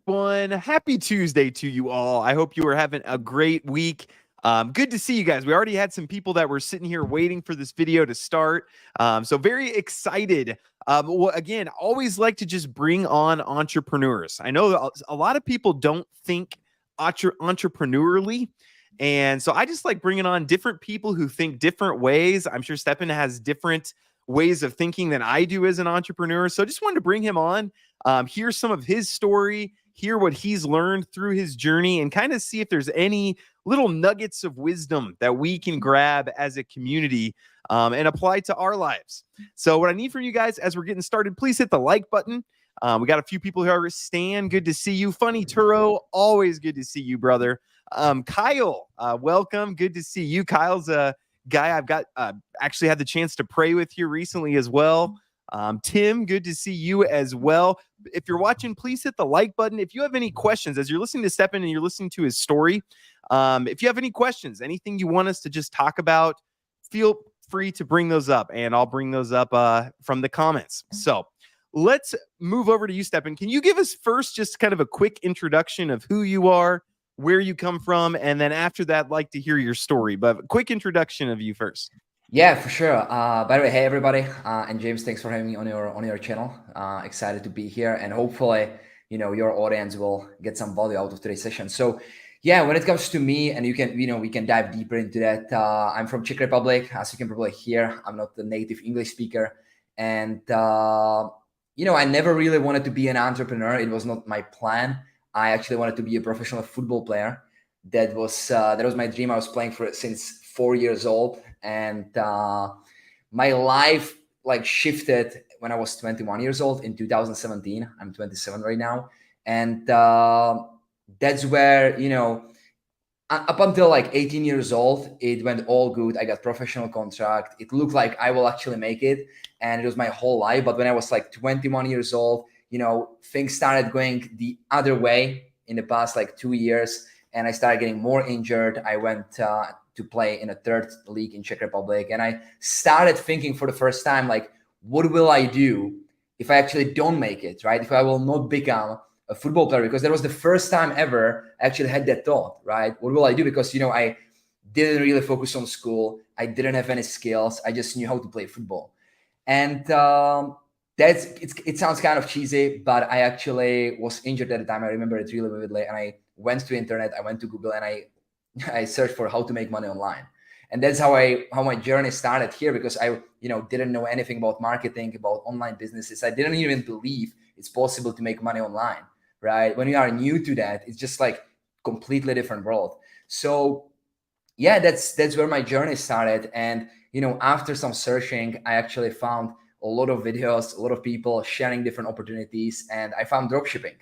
One happy Tuesday to you all. I hope you are having a great week. Good to see you guys. We already had some people that were sitting here waiting for this video to start. So very excited. Again, always like to just bring on entrepreneurs. I know a lot of people don't think entrepreneurially. And so I just like bringing on different people who think different ways. I'm sure Stephen has different ways of thinking than I do as an entrepreneur. So I just wanted to bring him on, hear some of his story, hear what he's learned through his journey, and kind of see if there's any little nuggets of wisdom that we can grab as a community and apply to our lives. So, what I need from you guys as we're getting started, please hit the like button. We got a few people here. Stan, good to see you. Funny Turo, always good to see you, brother. Kyle, welcome. Good to see you. Kyle's a guy I've got actually had the chance to pray with here recently as well. Tim, good to see you as well. If you're watching, please hit the like button. If you have any questions, as you're listening to Stephen and you're listening to his story, if you have any questions, anything you want us to just talk about, feel free to bring those up, and I'll bring those up from the comments. So let's move over to you, Stephen. Can you give us first just kind of a quick introduction of who you are, where you come from, and then after that, like to hear your story, but a quick introduction of you first. Yeah, for sure. By the way, hey everybody, and James, thanks for having me on your channel. Excited to be here, and hopefully, your audience will get some value out of today's session. So, yeah, when it comes to me, and we can dive deeper into that. I'm from Czech Republic, as you can probably hear. I'm not the native English speaker, and I never really wanted to be an entrepreneur. It was not my plan. I actually wanted to be a professional football player. That was my dream. I was playing for it since 4 years old, and my life like shifted when I was 21 years old in 2017. I'm 27 right now, and that's where up until like 18 years old, it went all good. I got professional contract. It looked like I will actually make it, and it was my whole life. But when I was like 21 years old, things started going the other way in the past like 2 years, and I started getting more injured. I went to play in a third league in Czech Republic, and I started thinking for the first time, like, what will I do if I actually don't make it, right? If I will not become a football player, because that was the first time ever I actually had that thought, right? What will I do? Because I didn't really focus on school. I didn't have any skills. I just knew how to play football, and it sounds kind of cheesy, but I actually was injured at the time. I remember it really vividly, and I went to internet. I went to Google, and I searched for how to make money online, and that's how my journey started here, because I didn't know anything about marketing, about online businesses. I didn't even believe it's possible to make money online, right? When you are new to that, it's just like completely different world. So yeah, that's where my journey started. And after some searching, I actually found a lot of videos, a lot of people sharing different opportunities, and I found dropshipping.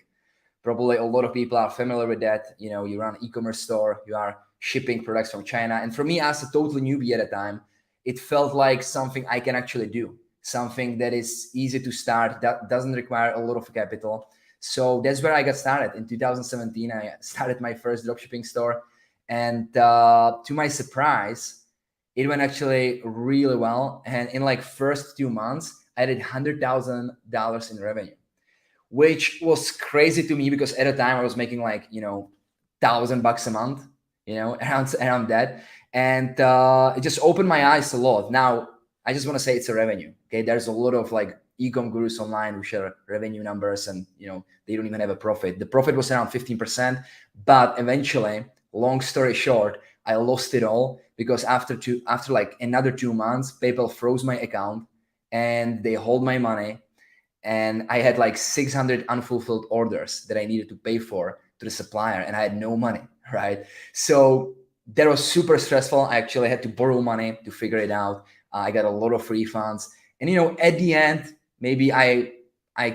Probably a lot of people are familiar with that. You run an e-commerce store, you are shipping products from China. And for me, as a total newbie at the time, it felt like something I can actually do, something that is easy to start, that doesn't require a lot of capital. So that's where I got started. In 2017, I started my first dropshipping store. And to my surprise, it went actually really well. And in like first 2 months, I did $100,000 in revenue, which was crazy to me, because at the time I was making like, $1,000 a month, around that. And it just opened my eyes a lot. Now, I just want to say it's a revenue. Okay. There's a lot of like e-com gurus online who share revenue numbers, and, they don't even have a profit. The profit was around 15%, but eventually, long story short, I lost it all, because after like another 2 months, PayPal froze my account and they hold my money, and I had like 600 unfulfilled orders that I needed to pay for to the supplier, and I had no money, right? So that was super stressful. I actually had to borrow money to figure it out. I got a lot of refunds, and at the end, maybe I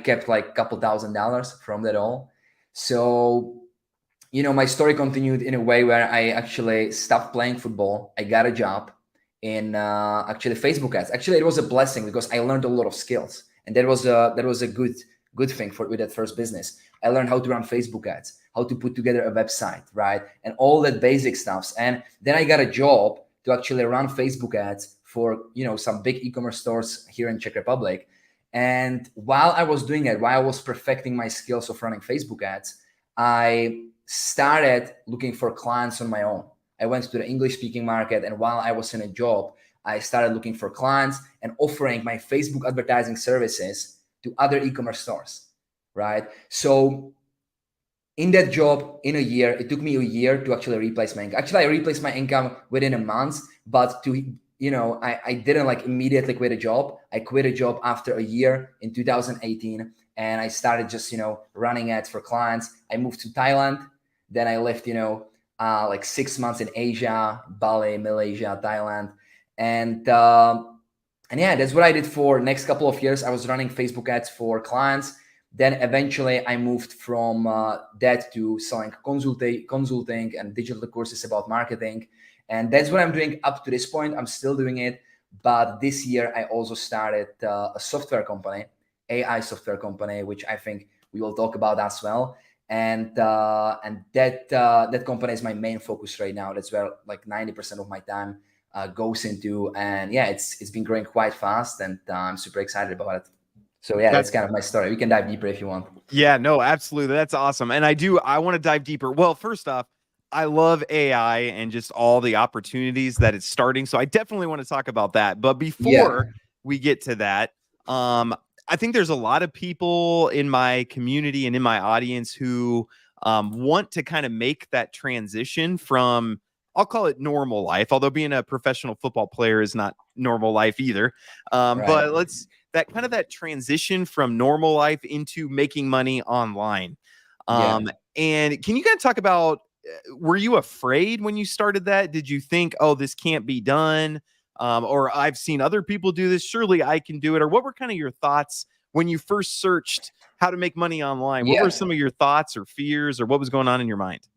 kept like a couple $1,000 from that all. So my story continued in a way where I actually stopped playing football. I got a job in actually Facebook ads. Actually, it was a blessing, because I learned a lot of skills, and that was a good thing with that first business. I learned how to run Facebook ads, how to put together a website, right, and all that basic stuffs. And then I got a job to actually run Facebook ads for some big e-commerce stores here in Czech Republic. And while I was doing it, while I was perfecting my skills of running Facebook ads, I started looking for clients on my own. I went to the English speaking market, and while I was in a job, I started looking for clients and offering my Facebook advertising services to other e-commerce stores, right? So in that job, in a year, it took me a year to actually replace my income. Actually, I replaced my income within a month, but I didn't like immediately quit a job. I quit a job after a year in 2018, and I started just, running ads for clients. I moved to Thailand. Then I lived, like 6 months in Asia, Bali, Malaysia, Thailand. And yeah, that's what I did for next couple of years. I was running Facebook ads for clients. Then eventually I moved from that to selling consulting and digital courses about marketing. And that's what I'm doing up to this point. I'm still doing it. But this year I also started a software company, AI software company, which I think we will talk about as well. And that company is my main focus right now. That's where like 90% of my time goes into. And yeah, it's been growing quite fast, and I'm super excited about it. So yeah, that's kind of my story. We can dive deeper if you want. Yeah, no, absolutely. That's awesome. And I want to dive deeper. Well, first off, I love AI and just all the opportunities that it's starting. So I definitely want to talk about that. But before we get to that, I think there's a lot of people in my community and in my audience who want to kind of make that transition from, I'll call it normal life, although being a professional football player is not normal life either. But that transition from normal life into making money online. And can you kind of talk about, were you afraid when you started that? Did you think, oh, this can't be done? Or I've seen other people do this, surely I can do it? Or what were kind of your thoughts when you first searched how to make money online? What were some of your thoughts or fears, or what was going on in your mind?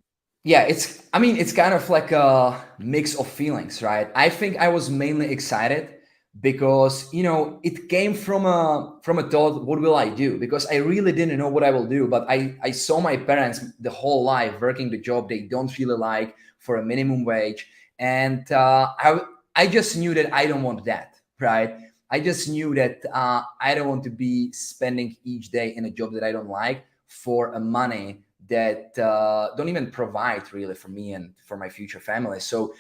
Yeah, it's kind of like a mix of feelings, right? I think I was mainly excited because, it came from a thought, what will I do? Because I really didn't know what I will do, but I saw my parents the whole life working the job they don't really like for a minimum wage. And I just knew that I don't want that, right? I just knew that I don't want to be spending each day in a job that I don't like for a money that don't even provide really for me and for my future family. So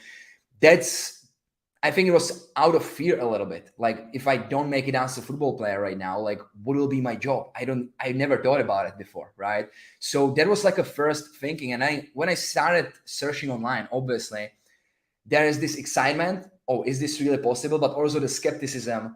I think it was out of fear a little bit. Like, if I don't make it as a football player right now, like, what will be my job? I never thought about it before, right? So that was like a first thinking. And when I started searching online, obviously there is this excitement. Oh, is this really possible? But also the skepticism.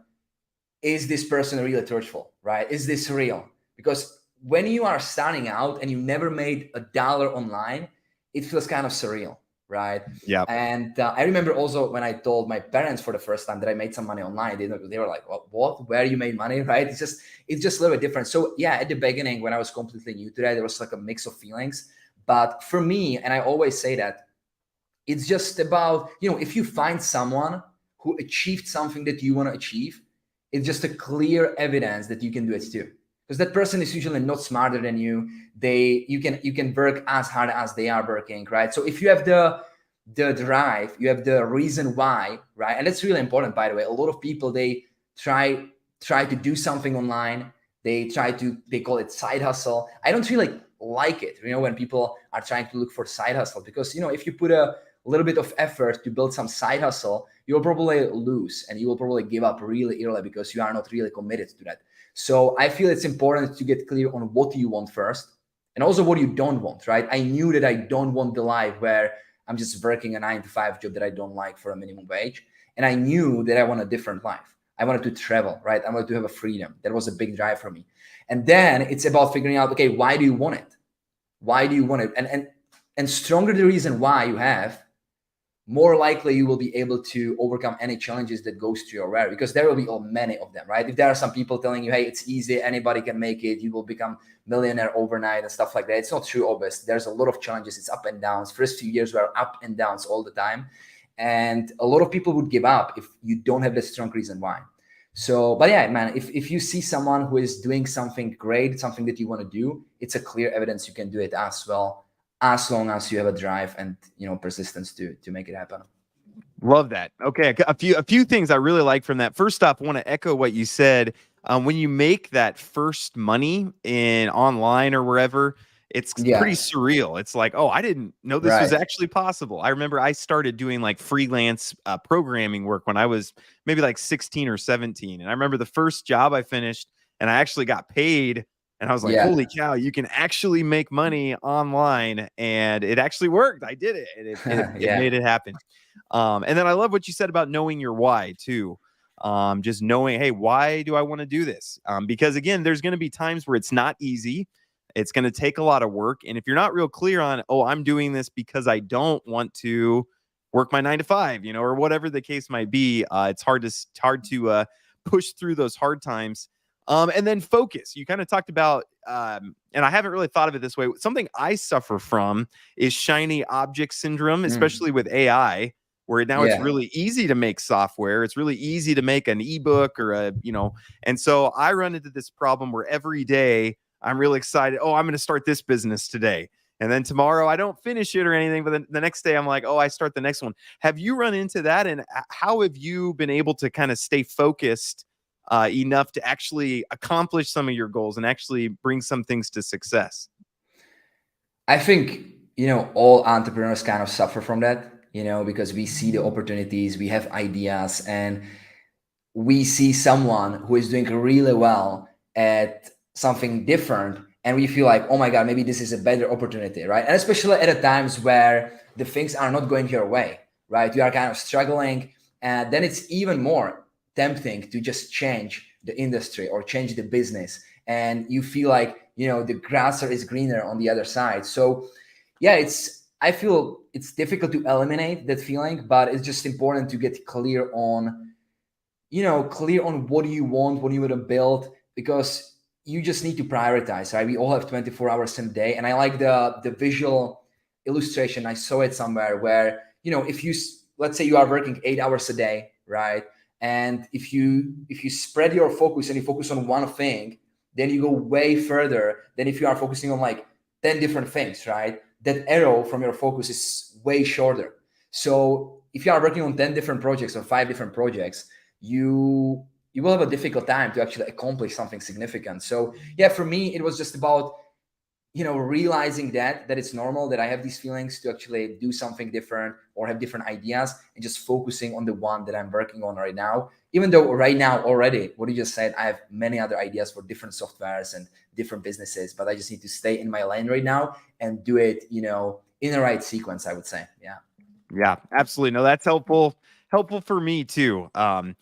Is this person really truthful, right? Is this real? Because when you are starting out and you never made $1 online, it feels kind of surreal, right? Yeah. And I remember also when I told my parents for the first time that I made some money online, they were like, what? Where you made money, right? It's just a little bit different. So yeah, at the beginning, when I was completely new to that, there was like a mix of feelings. But for me, and I always say that, it's just about, if you find someone who achieved something that you want to achieve, it's just a clear evidence that you can do it too. Because that person is usually not smarter than you. You can work as hard as they are working, right? So if you have the drive, you have the reason why, right? And that's really important, by the way. A lot of people, they try to do something online. They call it side hustle. I don't really like it, when people are trying to look for side hustle, because if you put a little bit of effort to build some side hustle, you'll probably lose and you will probably give up really early because you are not really committed to that. So I feel it's important to get clear on what you want first and also what you don't want, right? I knew that I don't want the life where I'm just working a 9-to-5 job that I don't like for a minimum wage. And I knew that I want a different life. I wanted to travel, right? I wanted to have a freedom. That was a big drive for me. And then it's about figuring out, okay, why do you want it? Why do you want it? And stronger the reason why you have, more likely you will be able to overcome any challenges that goes to your way, because there will be many of them, right? If there are some people telling you, hey, it's easy, anybody can make it, you will become millionaire overnight and stuff like that, it's not true, obviously. There's a lot of challenges. It's up and downs. First few years were up and downs all the time. And a lot of people would give up if you don't have the strong reason why. So, but yeah, man, if you see someone who is doing something great, something that you want to do, it's a clear evidence you can do it as well, as long as you have a drive and persistence to make it happen. Love that. Okay, a few things I really like from that. First off, I want to echo what you said. When you make that first money in online or wherever, it's Yeah. pretty surreal. It's like, oh, I didn't know this was Right. actually possible. I remember I started doing like freelance programming work when I was maybe like 16 or 17. And I remember the first job I finished and I actually got paid. And I was like, Yeah. holy cow, you can actually make money online. And it actually worked. I did it. And it Yeah. made it happen. And then I love what you said about knowing your why too. Just knowing, hey, why do I want to do this? Because again, there's going to be times where it's not easy. It's going to take a lot of work. And if you're not real clear on, oh, I'm doing this because I don't want to work my 9 to 5, or whatever the case might be, it's hard to push through those hard times. And then focus. You kind of talked about, and I haven't really thought of it this way. Something I suffer from is shiny object syndrome, especially with AI, where now it's Yeah. really easy to make software. It's really easy to make an ebook or and so I run into this problem where every day I'm really excited. Oh, I'm going to start this business today. And then tomorrow I don't finish it or anything, but then the next day I'm like, oh, I start the next one. Have you run into that? And how have you been able to kind of stay focused enough to actually accomplish some of your goals and actually bring some things to success? I think, all entrepreneurs kind of suffer from that, because we see the opportunities, we have ideas, and we see someone who is doing really well at something different, and we feel like, oh my God, maybe this is a better opportunity, right? And especially at the times where the things are not going your way, right? You are kind of struggling, and then it's even more tempting to just change the industry or change the business. And you feel like, the grass is greener on the other side. So yeah, I feel it's difficult to eliminate that feeling, but it's just important to get clear on what do you want, what do you want to build, because you just need to prioritize, right? We all have 24 hours in a day. And I like the visual illustration. I saw it somewhere where, if you, let's say you are working 8 hours a day, right? And if you spread your focus and you focus on one thing, then you go way further than if you are focusing on like 10 different things, right? That arrow from your focus is way shorter. So if you are working on 10 different projects or 5 different projects, you will have a difficult time to actually accomplish something significant. So yeah, for me, it was just about, realizing that it's normal that I have these feelings to actually do something different or have different ideas, and just focusing on the one that I'm working on right now. Even though right now already, what you just said, I have many other ideas for different softwares and different businesses, but I just need to stay in my lane right now and do it, in the right sequence, I would say. Yeah. Yeah, absolutely. No, that's helpful for me too. And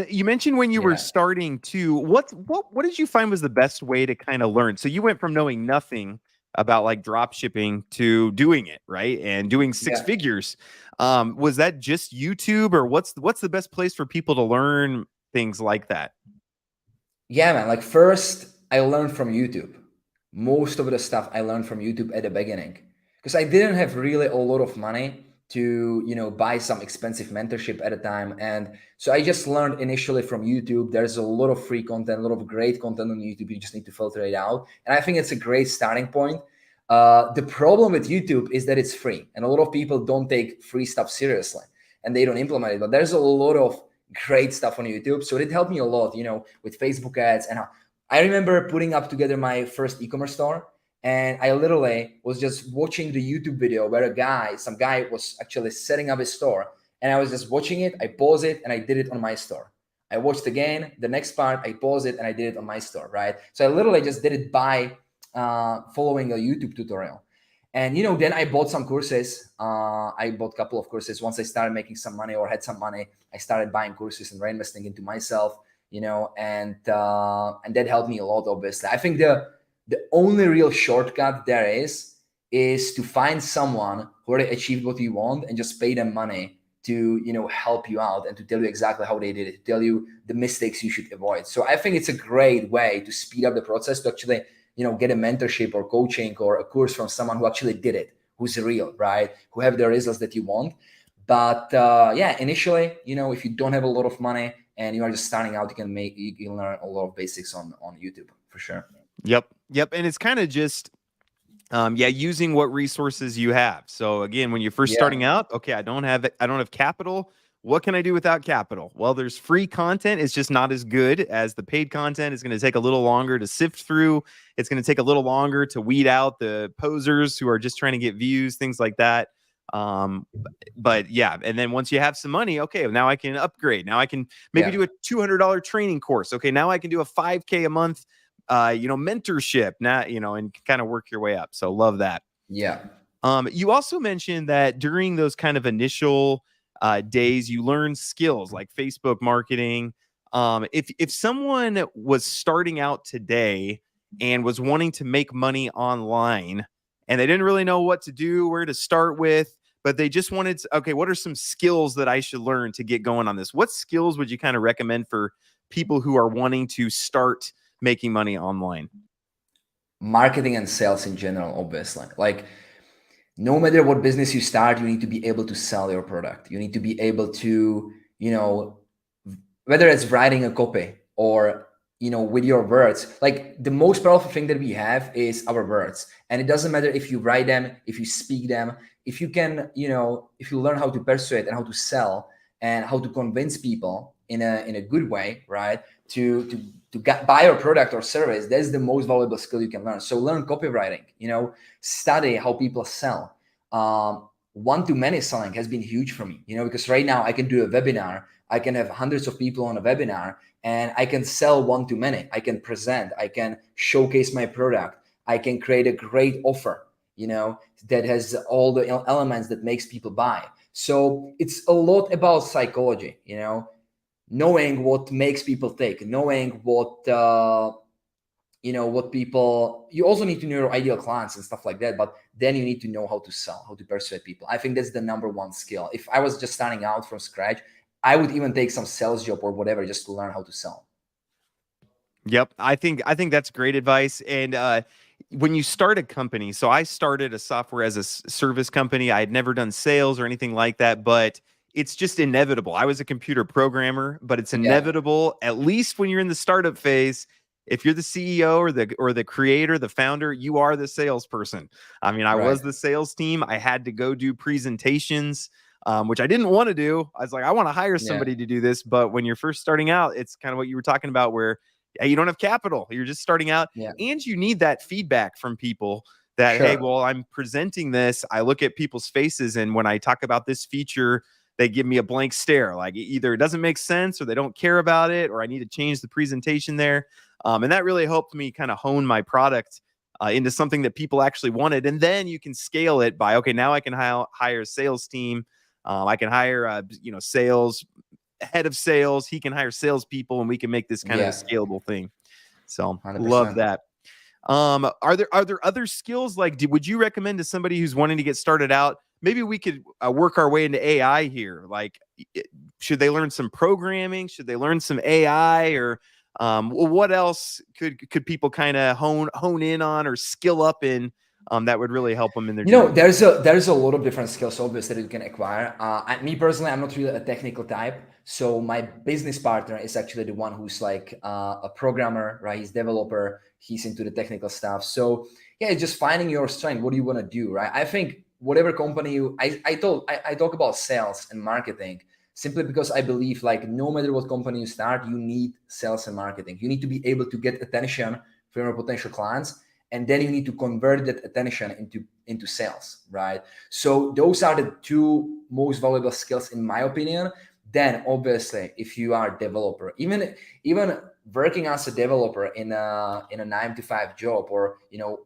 you mentioned when you were Yeah. starting to, what did you find was the best way to kind of learn? So you went from knowing nothing about like drop shipping to doing it, right? And doing six Yeah. figures. Was that just YouTube, or what's the best place for people to learn things like that? Yeah, man. Like first, I learned from YouTube. Most of the stuff I learned from YouTube at the beginning, because I didn't have really a lot of money to, buy some expensive mentorship at a time. And so I just learned initially from YouTube. There's a lot of free content, a lot of great content on YouTube. You just need to filter it out. And I think it's a great starting point. The problem with YouTube is that it's free, and a lot of people don't take free stuff seriously and they don't implement it. But there's a lot of great stuff on YouTube. So it helped me a lot, with Facebook ads. And I remember putting up together my first e-commerce store. And I literally was just watching the YouTube video where some guy was actually setting up his store. And I was just watching it. I paused it and I did it on my store. I watched again the next part. I paused it and I did it on my store, right? So I literally just did it by following a YouTube tutorial. And then I bought some courses. I bought a couple of courses. Once I started making some money or had some money, I started buying courses and reinvesting into myself. And that helped me a lot. Obviously, I think the only real shortcut there is to find someone who already achieved what you want and just pay them money to help you out and to tell you exactly how they did it, to tell you the mistakes you should avoid. So I think it's a great way to speed up the process, to actually get a mentorship or coaching or a course from someone who actually did it, who's real, right? Who have the results that you want. But yeah, initially, if you don't have a lot of money and you are just starting out, you can learn a lot of basics on YouTube for sure. Yep. And it's kind of just using what resources you have. So again, when you're first starting out, okay, I don't have capital. what can I do without capital? Well, there's free content. It's just not as good as the paid content. It's going to take a little longer to sift through. It's going to take a little longer to weed out the posers who are just trying to get views, things like that. But yeah, and then once you have some money, okay, now I can upgrade. Now I can maybe do a $200 training course. Okay, now I can do a 5K a month, mentorship. Now, and kind of work your way up. So love that. Yeah. You also mentioned that during those kind of initial days, you learn skills like Facebook marketing. If someone was starting out today and was wanting to make money online and they didn't really know what to do, where to start with, but they just wanted to, okay, what are some skills that I should learn to get going on this? What skills would you kind of recommend for people who are wanting to start making money online? Marketing and sales in general, obviously. Like, no matter what business you start, you need to be able to sell your product. You need to be able to, whether it's writing a copy or, with your words, like the most powerful thing that we have is our words. And it doesn't matter if you write them, if you speak them, if you can, if you learn how to persuade and how to sell and how to convince people in a good way, right? To buy your product or service, that's the most valuable skill you can learn. So learn copywriting, study how people sell. One-to-many selling has been huge for me, because right now I can do a webinar, I can have hundreds of people on a webinar, and I can sell one-to-many. I can present, I can showcase my product, I can create a great offer, that has all the elements that makes people buy. So it's a lot about psychology, knowing what makes people think, knowing what what people, you also need to know your ideal clients and stuff like that, but then you need to know how to sell, how to persuade people. I think that's the number one skill. If I was just starting out from scratch, I would even take some sales job or whatever just to learn how to sell. Yep. I think that's great advice. And when you start a company, so I started a software as a service company. I had never done sales or anything like that, but it's just inevitable. I was a computer programmer, but it's inevitable, at least when you're in the startup phase. If you're the CEO or the creator, the founder, you are the salesperson. I mean, I was the sales team. I had to go do presentations, which I didn't want to do. I was like, I want to hire somebody to do this. But when you're first starting out, it's kind of what you were talking about, where you don't have capital. You're just starting out, and you need that feedback from people that, hey, well, I'm presenting this. I look at people's faces, and when I talk about this feature, they give me a blank stare. Like either it doesn't make sense, or they don't care about it, or I need to change the presentation there. And that really helped me kind of hone my product into something that people actually wanted. And then you can scale it by, okay, now I can hire a sales team. I can hire, sales, head of sales. He can hire salespeople, and we can make this kind of a scalable thing. So 100%. Love that. Are there other skills? Like, would you recommend to somebody who's wanting to get started out? Maybe we could work our way into AI here. Like, should they learn some programming? Should they learn some AI? Or what else could people kind of hone in on or skill up in that would really help them in their journey? There's a lot of different skills, obviously, that you can acquire. Me personally, I'm not really a technical type. So my business partner is actually the one who's like a programmer, right? He's a developer. He's into the technical stuff. So yeah, it's just finding your strength. What do you want to do, right? I think whatever company I talk about sales and marketing simply because I believe, like, no matter what company you start, you need sales and marketing. You need to be able to get attention from your potential clients, and then you need to convert that attention into sales, right? So those are the two most valuable skills in my opinion. Then obviously, if you are a developer, even working as a developer in a 9-to-5 job, or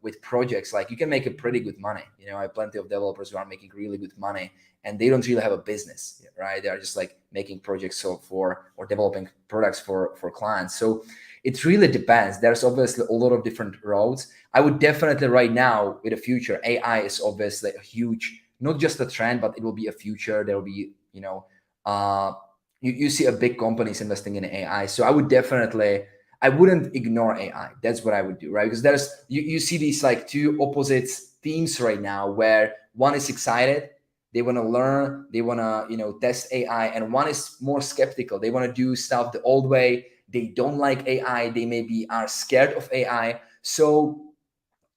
with projects, like, you can make a pretty good money. I have plenty of developers who are making really good money, and they don't really have a business, right? They are just like making projects or developing products for clients. So it really depends. There's obviously a lot of different roads. I would definitely, right now, with the future, AI is obviously a huge, not just a trend, but it will be a future. There will be, you see a big companies investing in AI. So I wouldn't ignore AI. That's what I would do, right? Because you see these like two opposite teams right now, where one is excited, they want to learn, they want to, test AI, and one is more skeptical. They want to do stuff the old way. They don't like AI. They maybe are scared of AI. So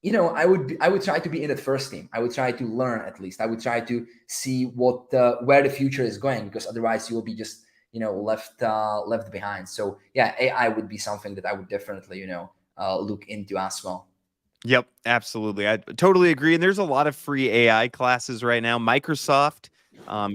I would try to be in that first team. I would try to learn at least. I would try to see where the future is going, because otherwise you will be just left behind. So yeah, AI would be something that I would definitely look into as well. Yep, absolutely. I totally agree. And there's a lot of free AI classes right now. Microsoft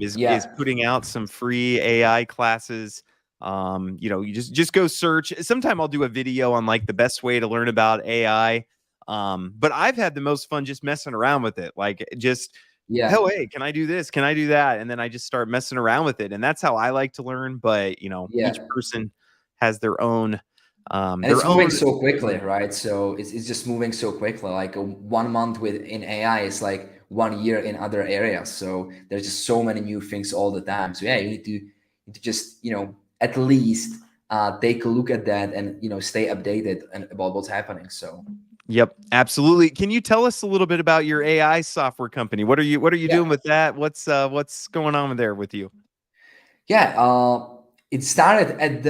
is Yeah, putting out some free AI classes. You just go search. Sometime I'll do a video on like the best way to learn about AI. But I've had the most fun just messing around with it. Like just, yeah, oh hey, can I do this? Can I do that? And then I just start messing around with it. And that's how I like to learn. But each yeah. person has their own And it's moving so quickly, right? So it's just moving so quickly. Like 1 month in AI is like 1 year in other areas. So there's just so many new things all the time. So yeah, you need to just at least take a look at that and stay updated and about what's happening. So Yep, absolutely. Can you tell us a little bit about your AI software company? What are you yeah, doing with that? What's going on there with you? yeah. It started at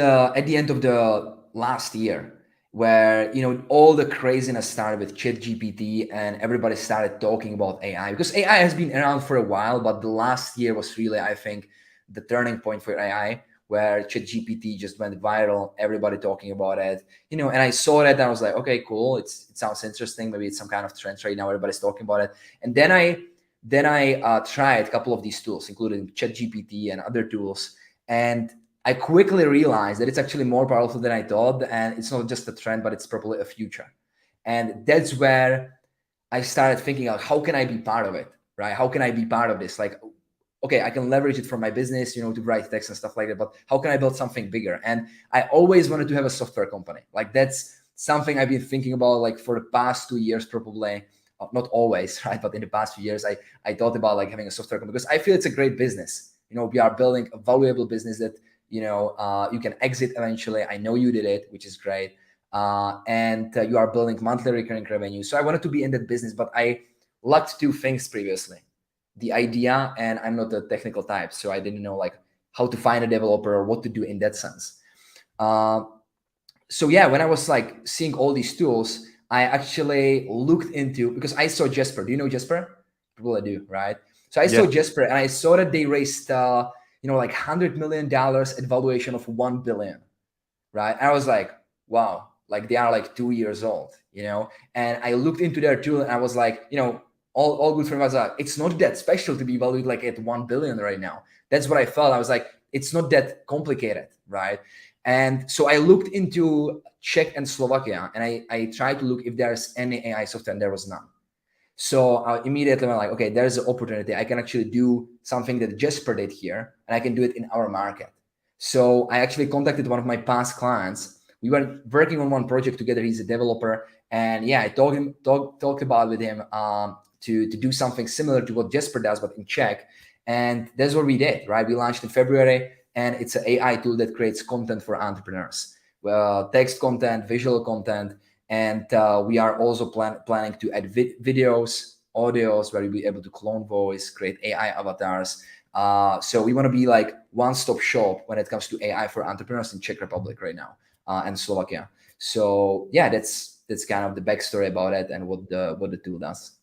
the end of the last year, where all the craziness started with ChatGPT, and everybody started talking about AI, because AI has been around for a while, but the last year was really, I think, the turning point for AI, where ChatGPT just went viral. Everybody talking about it, and I saw that and I was like, okay, cool. It sounds interesting. Maybe it's some kind of trend right now. Everybody's talking about it, and then I tried a couple of these tools, including ChatGPT and other tools, and I quickly realized that it's actually more powerful than I thought, and it's not just a trend, but it's probably a future. And that's where I started thinking, like, how can I be part of it, right? How can I be part of this? Like, okay, I can leverage it for my business, to write text and stuff like that, but how can I build something bigger? And I always wanted to have a software company. Like, that's something I've been thinking about, like, for the past 2 years, probably. Not always, right? But in the past few years, I thought about like having a software company, because I feel it's a great business. We are building a valuable business that you can exit eventually. I know you did it, which is great. And you are building monthly recurring revenue. So I wanted to be in that business, but I lacked two things previously: the idea, and I'm not a technical type, so I didn't know like how to find a developer or what to do in that sense. Uh, so yeah, when I was like seeing all these tools, I actually looked into, because I saw Jesper. Do you know Jesper? People I do, right? So I saw Yeah. Jesper, and I saw that they raised like $100 million at valuation of 1 billion, right? And I was like, wow, like they are like 2 years old, And I looked into their tool, and I was like, all good for me. I was like, it's not that special to be valued like at 1 billion right now. That's what I felt. I was like, it's not that complicated, right? And so I looked into Czech and Slovakia, and I tried to look if there's any AI software, and there was none. So I immediately went like, okay, there's an opportunity. I can actually do something that Jesper did here, and I can do it in our market. So I actually contacted one of my past clients. We were working on one project together. He's a developer, and yeah, I talked about with him to do something similar to what Jesper does, but in Czech. And that's what we did, right? We launched in February, and it's an AI tool that creates content for entrepreneurs, text content, visual content, and we are also planning to add videos, audios, where you'll be able to clone voice, create AI avatars. So we want to be like one-stop shop when it comes to AI for entrepreneurs in Czech Republic right now, and Slovakia. So yeah, that's kind of the backstory about it and what the tool does.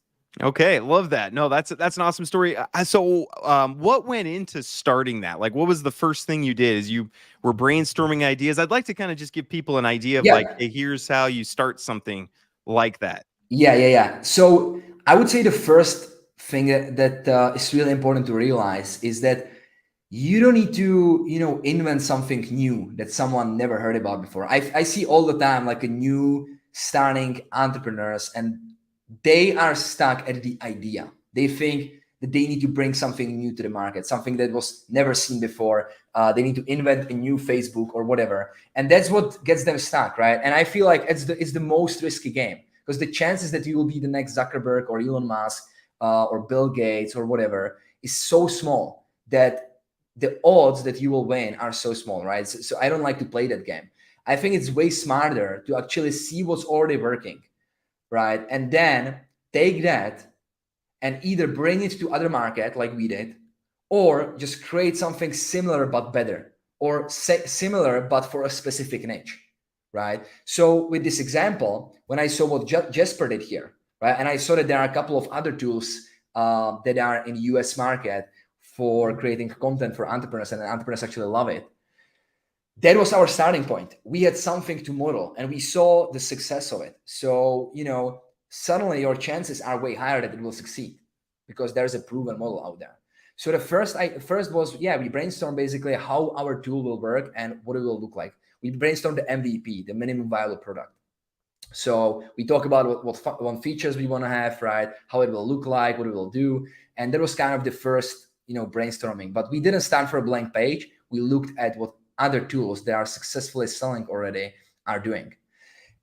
Okay, love that. No, that's an awesome story. What went into starting that? Like, what was the first thing you did? As you were brainstorming ideas, I'd like to kind of just give people an idea of like, Yeah, hey, here's how you start something like that. yeah. So I would say the first thing that is really important to realize is that you don't need to invent something new that someone never heard about before. I see all the time like a new starting entrepreneurs, and they are stuck at the idea. They think that they need to bring something new to the market, something that was never seen before. They need to invent a new Facebook or whatever, and that's what gets them stuck, right? And I feel like it's the most risky game, because the chances that you will be the next Zuckerberg or Elon Musk or Bill Gates or whatever is so small that the odds that you will win are so small, right? So I don't like to play that game. I think it's way smarter to actually see what's already working, right? And then take that and either bring it to other market like we did, or just create something similar but better, or similar but for a specific niche, right? So with this example, when I saw what Jesper did here, right? And I saw that there are a couple of other tools that are in the US market for creating content for entrepreneurs, and entrepreneurs actually love it. That was our starting point. We had something to model, and we saw the success of it. So, suddenly your chances are way higher that it will succeed because there's a proven model out there. So the first was, we brainstormed basically how our tool will work and what it will look like. We brainstormed the MVP, the minimum viable product. So we talk about what features we want to have, right? How it will look like, what it will do. And that was kind of the first, brainstorming. But we didn't start for a blank page. We looked at what other tools that are successfully selling already are doing.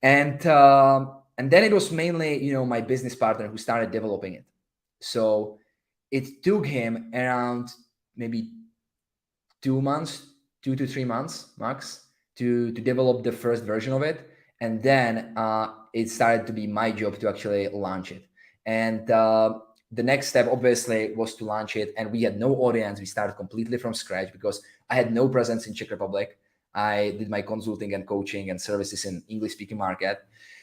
And then it was mainly, my business partner who started developing it. So it took him around maybe 2 to 3 months max to develop the first version of it. And then it started to be my job to actually launch it. And the next step obviously was to launch it. And we had no audience. We started completely from scratch because I had no presence in Czech Republic. I did my consulting and coaching and services in English-speaking market.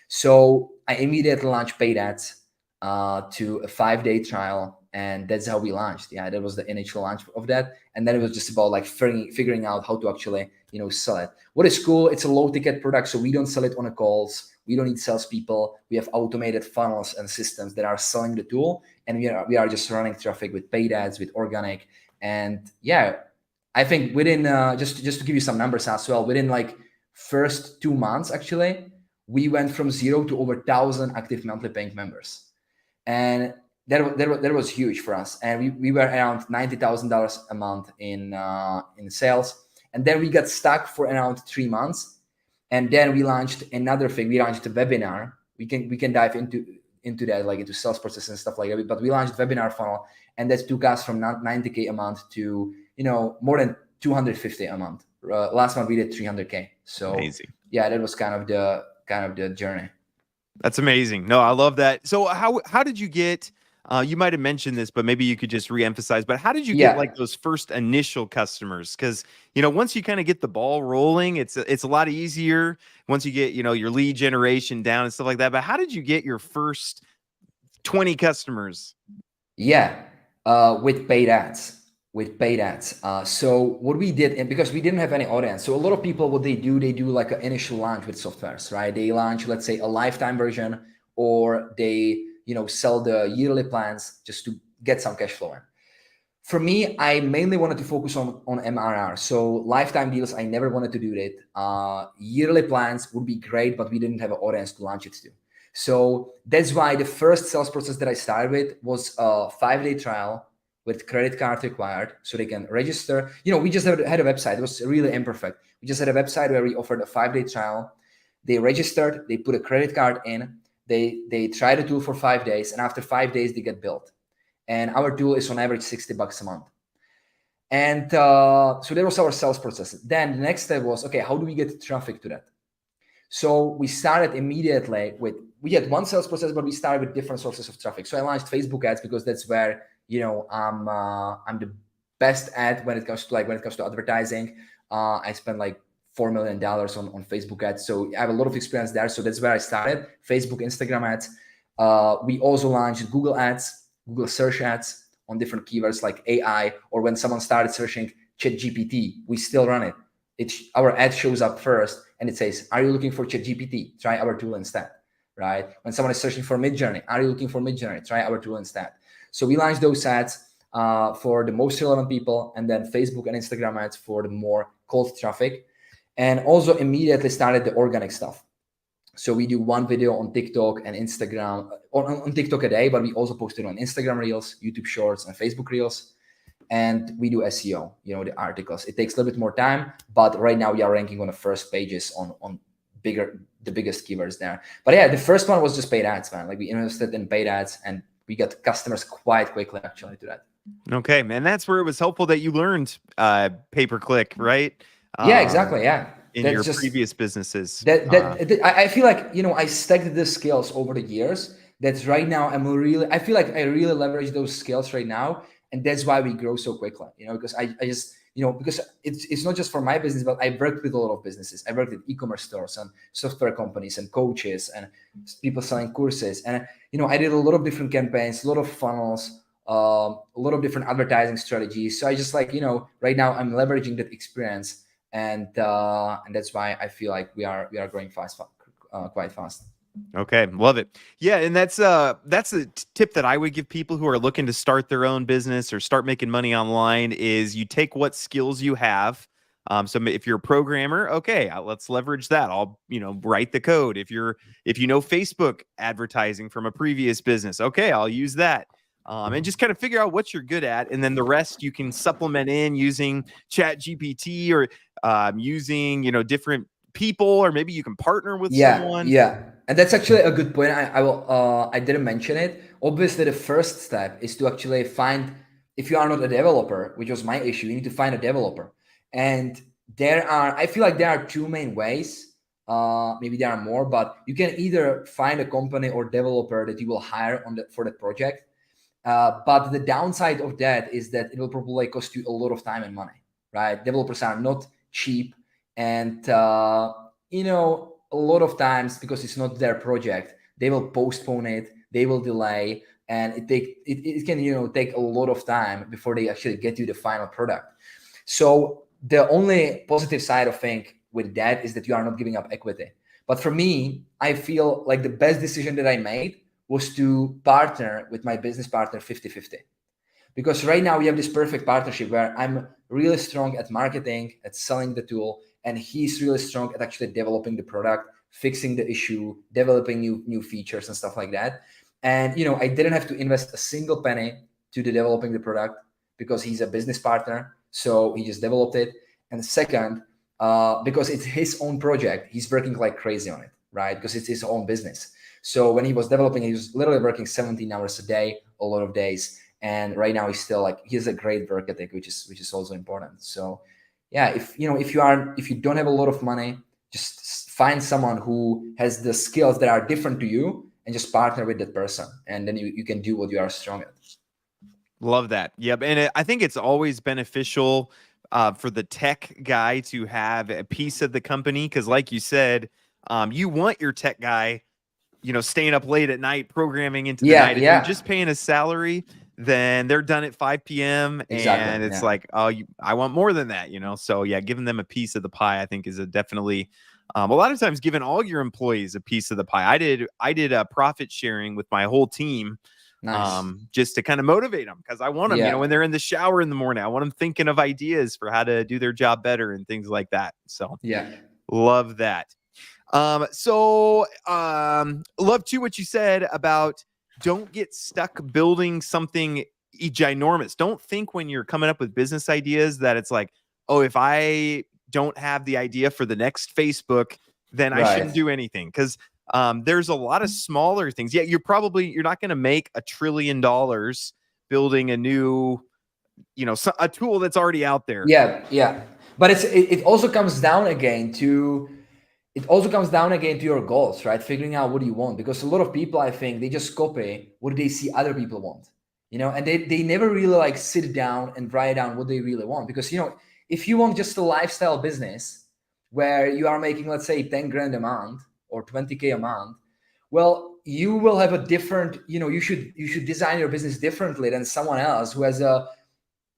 So I immediately launched paid ads to a 5-day trial. And that's how we launched. Yeah, that was the initial launch of that. And then it was just about like figuring out how to actually, sell it. What is cool, it's a low ticket product. So we don't sell it on the calls. We don't need salespeople. We have automated funnels and systems that are selling the tool. And we are just running traffic with paid ads, with organic. And yeah, I think within, just to give you some numbers as well, within like first 2 months, actually, we went from 0 to over 1,000 active monthly paying members. And that was huge for us. And we were around $90,000 a month in sales. And then we got stuck for around 3 months. And then we launched another thing. We launched a webinar. We can dive into that, like into sales process and stuff like that. But we launched a webinar funnel, and that took us from $90K a month to, more than $250 a month. Last month we did $300K. So amazing. Yeah, that was kind of the journey. That's amazing. No, I love that. So how did you get, you might have mentioned this, but maybe you could just reemphasize, but how did you get like those first initial customers? Because, once you kind of get the ball rolling, it's a lot easier once you get, your lead generation down and stuff like that. But how did you get your first 20 customers? Yeah, with paid ads. So what we did, and because we didn't have any audience, so a lot of people, what they do like an initial launch with softwares, right? They launch, let's say, a lifetime version, or they, sell the yearly plans just to get some cash flow in. For me, I mainly wanted to focus on MRR. So lifetime deals, I never wanted to do that. Yearly plans would be great, but we didn't have an audience to launch it to. So that's why the first sales process that I started with was a 5-day trial with credit card required, so they can register. We just had a website. It was really imperfect. We just had a website where we offered a 5-day trial. They registered, they put a credit card in, they try the tool for 5 days, and after 5 days they get billed. And our tool is on average $60 a month. And so that was our sales process. Then the next step was, okay, how do we get traffic to that? So we started immediately we had one sales process, but we started with different sources of traffic. So I launched Facebook ads because that's where, I'm the best at when it comes to advertising. I spent like $4 million on Facebook ads. So I have a lot of experience there. So that's where I started. Facebook, Instagram ads. We also launched Google ads, Google search ads on different keywords like AI, or when someone started searching ChatGPT, we still run it. Our ad shows up first and it says, are you looking for ChatGPT? Try our tool instead, right? When someone is searching for Midjourney, are you looking for Midjourney? Try our tool instead. So we launched those ads for the most relevant people, and then Facebook and Instagram ads for the more cold traffic, and also immediately started the organic stuff. So we do one video on TikTok and Instagram, on TikTok a day, but we also post it on Instagram Reels, YouTube Shorts, and Facebook Reels. And we do SEO, the articles. It takes a little bit more time, but right now we are ranking on the first pages on the biggest keywords there. But yeah, the first one was just paid ads, man. Like we invested in paid ads, and we got customers quite quickly actually to that. Okay, man, that's where it was helpful that you learned pay-per-click, right? Yeah, exactly. Yeah. In your previous businesses. I feel like, I stacked the skills over the years. That's right now I feel like I really leverage those skills right now. And that's why we grow so quickly, because I just, because it's not just for my business, but I worked with a lot of businesses. I worked with e-commerce stores and software companies and coaches and people selling courses. And, I did a lot of different campaigns, a lot of funnels, a lot of different advertising strategies. So I just right now I'm leveraging that experience, and that's why I feel like we are growing quite fast. Okay, love it. Yeah, and that's a tip that I would give people who are looking to start their own business or start making money online is you take what skills you have. So if you're a programmer, okay, let's leverage that. I'll, write the code. If you know Facebook advertising from a previous business, okay, I'll use that. And just kind of figure out what you're good at, and then the rest you can supplement in using Chat GPT or using different people, or maybe you can partner with someone. Yeah, and that's actually a good point. I didn't mention it. Obviously, the first step is to actually find, if you are not a developer, which was my issue, you need to find a developer. And I feel like there are two main ways. Maybe there are more, but you can either find a company or developer that you will hire for that project. But the downside of that is that it will probably cost you a lot of time and money, right? Developers are not cheap, and a lot of times, because it's not their project, they will postpone it, they will delay, and it can take a lot of time before they actually get you the final product. So the only positive side of thing with that is that you are not giving up equity. But for me, I feel like the best decision that I made was to partner with my business partner 50-50. Because right now we have this perfect partnership where I'm really strong at marketing, at selling the tool, and he's really strong at actually developing the product, fixing the issue, developing new features and stuff like that. And I didn't have to invest a single penny to developing the product because he's a business partner, so he just developed it. And second, because it's his own project, he's working like crazy on it, right? Because it's his own business. So when he was developing, he was literally working 17 hours a day, a lot of days. And right now he's still he has a great work ethic, which is also important. So yeah, if you don't have a lot of money, just find someone who has the skills that are different to you and just partner with that person. And then you can do what you are strong at. Love that. Yep. And I think it's always beneficial for the tech guy to have a piece of the company. Cause like you said, you want your tech guy, staying up late at night, programming into the night. If you're just paying a salary, then they're done at 5 p.m. Exactly, and it's like, oh, I want more than that, So yeah, giving them a piece of the pie, I think, is definitely a lot of times giving all your employees a piece of the pie. I did a profit sharing with my whole team. Nice. Just to kind of motivate them, because I want them, when they're in the shower in the morning, I want them thinking of ideas for how to do their job better and things like that. So love that. Love too what you said about don't get stuck building something ginormous. Don't think when you're coming up with business ideas that it's like, oh, if I don't have the idea for the next Facebook, then I shouldn't do anything. Because there's a lot of smaller things. Yeah, you're not going to make $1 trillion building a new, a tool that's already out there. Yeah. But it also comes down again to your goals, right? Figuring out what you want, because a lot of people, I think, they just copy what they see other people want, and they never really sit down and write down what they really want. Because if you want just a lifestyle business where you are making, let's say, 10 grand a month or 20K a month, well, you will have a different, you should design your business differently than someone else who has a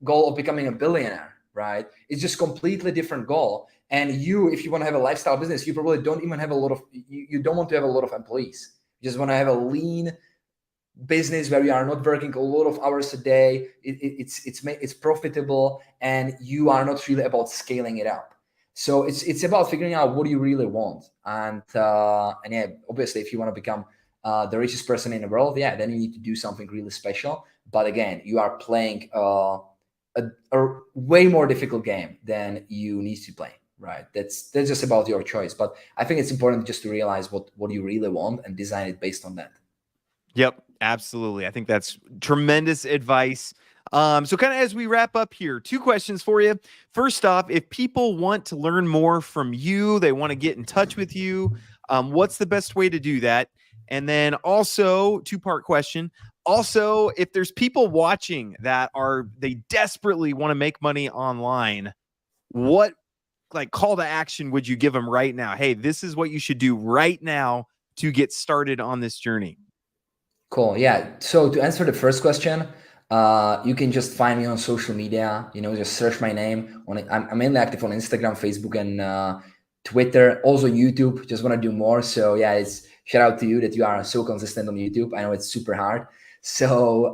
goal of becoming a billionaire, right? It's just completely different goal. And if you want to have a lifestyle business, you probably don't even have you don't want to have a lot of employees. You just want to have a lean business where you are not working a lot of hours a day. It's profitable, and you are not really about scaling it up. So it's about figuring out what you really want. And yeah, obviously, if you want to become the richest person in the world, then you need to do something really special. But again, you are playing a way more difficult game than you need to play. Right. That's just about your choice. But I think it's important just to realize what you really want and design it based on that. Yep, absolutely. I think that's tremendous advice. So kind of as we wrap up here, 2 questions for you. First off, if people want to learn more from you, they want to get in touch with you, what's the best way to do that? And then also 2-part question. Also, if there's people watching that they desperately want to make money online, what like call to action would you give them right now? Hey, this is what you should do right now to get started on this journey. Cool. Yeah. So to answer the first question, you can just find me on social media. Just search my name on it. I'm mainly active on Instagram, Facebook, and Twitter. Also YouTube. Just want to do more. So yeah, it's shout out to you that you are so consistent on YouTube. I know it's super hard. So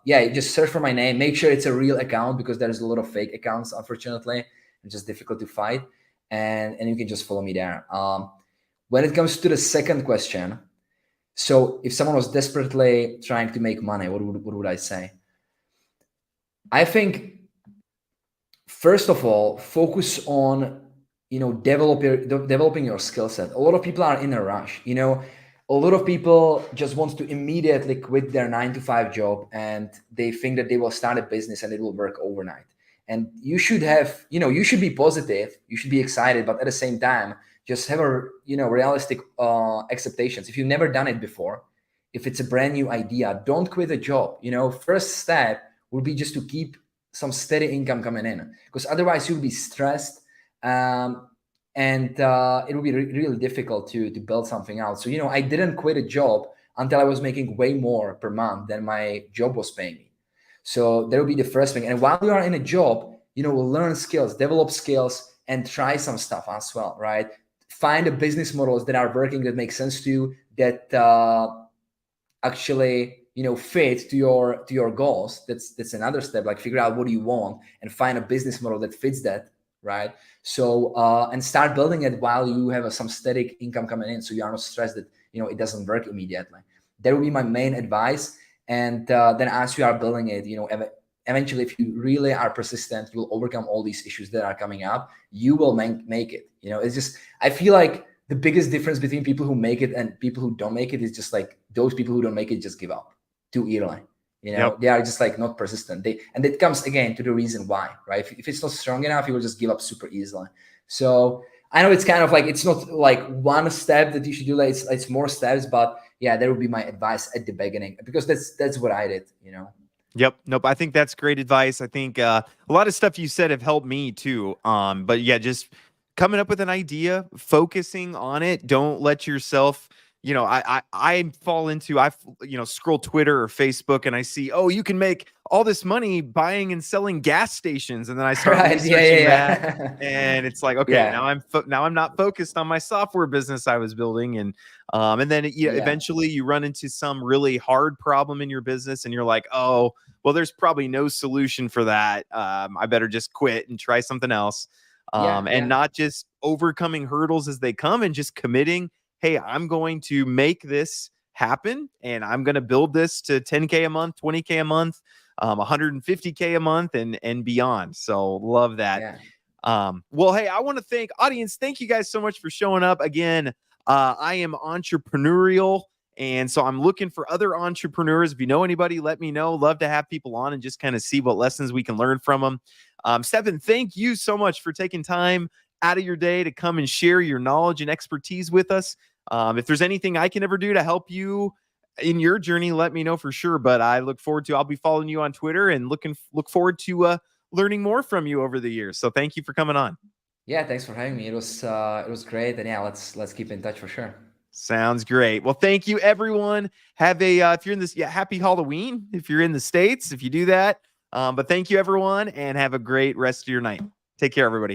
yeah, just search for my name. Make sure it's a real account because there's a lot of fake accounts, unfortunately. It's just difficult to fight. And you can just follow me there. When it comes to the second question, so if someone was desperately trying to make money, what would I say? I think, first of all, focus on, developing your skill set. A lot of people are in a rush. A lot of people just want to immediately quit their 9-to-5 job, and they think that they will start a business and it will work overnight. And you should have, you should be positive, you should be excited, but at the same time, just have a realistic expectations. If you've never done it before, if it's a brand new idea, don't quit a job. First step would be just to keep some steady income coming in, because otherwise you'll be stressed, and it will be really difficult to build something out. So I didn't quit a job until I was making way more per month than my job was paying me. So that will be the first thing. And while you are in a job, we'll learn skills, develop skills, and try some stuff as well, right? Find the business models that are working, that make sense to you, that actually fit to your goals. That's another step. Like figure out what do you want and find a business model that fits that, right? So and start building it while you have some static income coming in, so you are not stressed that it doesn't work immediately. That would be my main advice. And then as you are building it, eventually, if you really are persistent, you'll overcome all these issues that are coming up. You will make it. It's just, I feel like the biggest difference between people who make it and people who don't make it is just like those people who don't make it just give up too early. Yep. They are just like not persistent. And it comes again to the reason why, right? If it's not strong enough, you will just give up super easily. So I know it's kind of like, it's not like one step that you should do. Like it's more steps, but yeah, that would be my advice at the beginning, because that's what I did. Yep. Nope. I think that's great advice. I think a lot of stuff you said have helped me too. But yeah, just coming up with an idea, focusing on it. Don't let yourself, I fall into, scroll Twitter or Facebook and I see, oh, you can make all this money buying and selling gas stations. And then I start researching that. And it's like, okay, now I'm not focused on my software business I was building. And then eventually you run into some really hard problem in your business and you're like, oh, well, there's probably no solution for that. I better just quit and try something else. And not just overcoming hurdles as they come and just committing, hey, I'm going to make this happen and I'm going to build this to 10K a month, 20K a month, 150K a month and beyond. So love that. Well, hey, I want to thank audience. Thank you guys so much for showing up again. I am entrepreneurial. And so I'm looking for other entrepreneurs. If you know anybody, let me know. Love to have people on and just kind of see what lessons we can learn from them. Stefan, thank you so much for taking time out of your day to come and share your knowledge and expertise with us. If there's anything I can ever do to help you in your journey, let me know for sure. But I look forward to, I'll be following you on Twitter and look forward to learning more from you over the years. So thank you for coming on. Yeah, thanks for having me. It was great. And yeah, let's keep in touch for sure. Sounds great. Well, thank you, everyone. Have a, if you're in this, happy Halloween. If you're in the States, if you do that. But thank you, everyone, and have a great rest of your night. Take care, everybody.